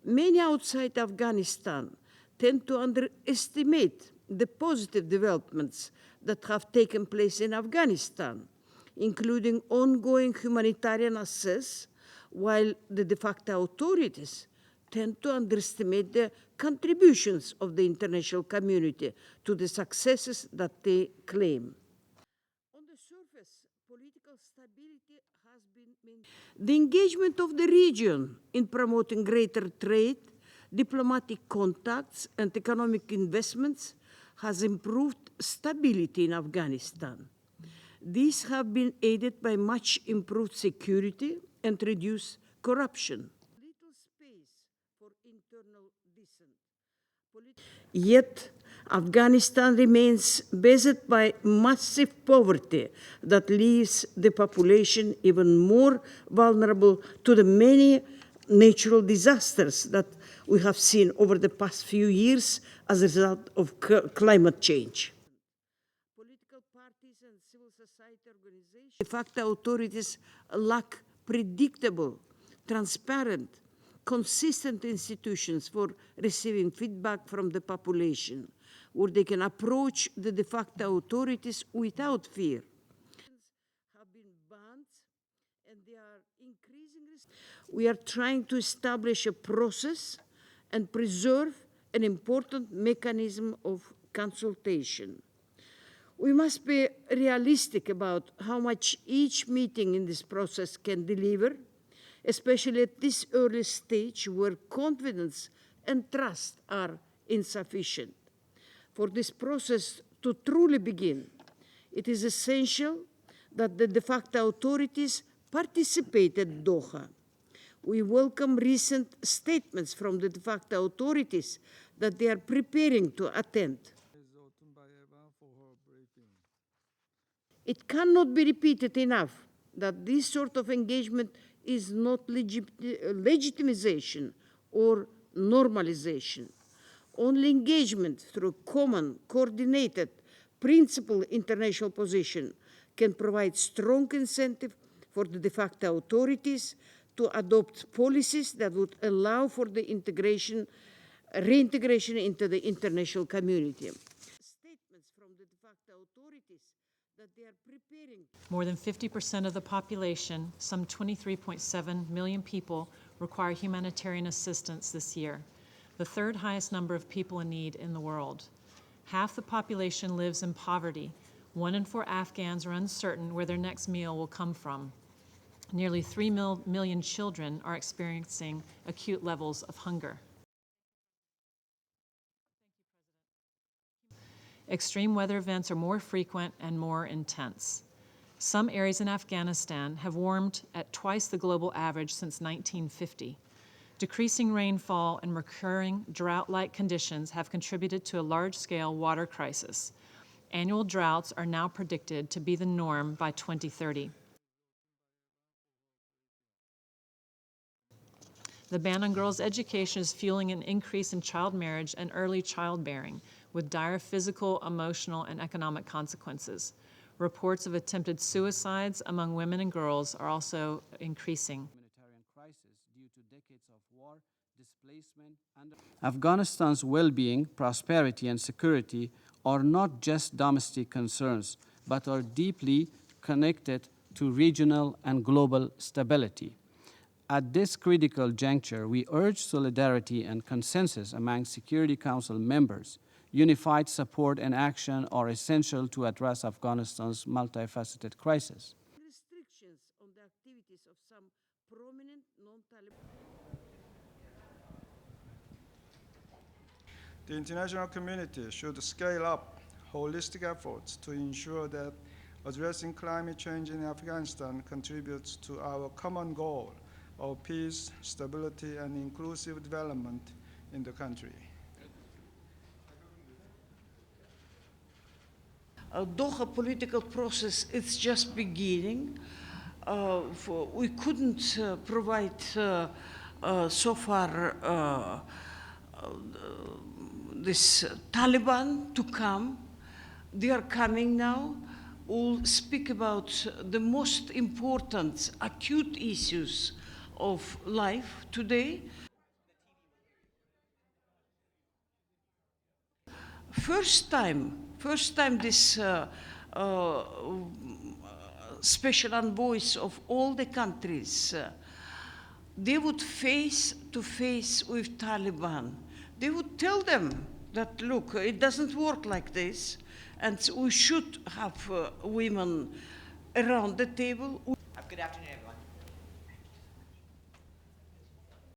Many outside Afghanistan tend to underestimate the positive developments that have taken place in Afghanistan, including ongoing humanitarian access, while the de facto authorities tend to underestimate the contributions of the international community to the successes that they claim. On the surface, political stability has been maintained. The engagement of the region in promoting greater trade, diplomatic contacts, and economic investments has improved stability in Afghanistan. These have been aided by much improved security and reduced corruption. Little space for internal dissent. Yet, Afghanistan remains beset by massive poverty that leaves the population even more vulnerable to the many natural disasters that we have seen over the past few years as a result of climate change. Political parties and civil society organizations, de facto authorities lack predictable, transparent, consistent institutions for receiving feedback from the population, where they can approach the de facto authorities without fear. Have been banned, and they are increasingly. We are trying to establish a process and preserve an important mechanism of consultation. We must be realistic about how much each meeting in this process can deliver, especially at this early stage where confidence and trust are insufficient. For this process to truly begin, it is essential that the de facto authorities participate at Doha. We welcome recent statements from the de facto authorities that they are preparing to attend. It cannot be repeated enough that this sort of engagement is not legitimization or normalization. Only engagement through common, coordinated, principled international position can provide strong incentive for the de facto authorities to adopt policies that would allow for the reintegration into the international community. Statements from the de facto authorities that they are preparing. More than 50% of the population, some 23.7 million people, require humanitarian assistance this year, the third highest number of people in need in the world. Half the population lives in poverty. 1 in 4 Afghans are uncertain where their next meal will come from. Nearly 3 million children are experiencing acute levels of hunger. Extreme weather events are more frequent and more intense. Some areas in Afghanistan have warmed at twice the global average since 1950. Decreasing rainfall and recurring drought-like conditions have contributed to a large-scale water crisis. Annual droughts are now predicted to be the norm by 2030. The ban on girls' education is fueling an increase in child marriage and early childbearing, with dire physical, emotional, and economic consequences. Reports of attempted suicides among women and girls are also increasing. Afghanistan's well-being, prosperity, and security are not just domestic concerns, but are deeply connected to regional and global stability. At this critical juncture, we urge solidarity and consensus among Security Council members. Unified support and action are essential to address Afghanistan's multifaceted crisis. Restrictions on the activities of some prominent non-Taliban. The international community should scale up holistic efforts to ensure that addressing climate change in Afghanistan contributes to our common goal of peace, stability, and inclusive development in the country. Doha political process, it's just beginning. We couldn't provide so far this Taliban to come. They are coming now. will speak about the most important acute issues of life today. First time this special envoys of all the countries, they would face to face with Taliban. They would tell them that, look, it doesn't work like this, and we should have women around the table. Good afternoon, everyone.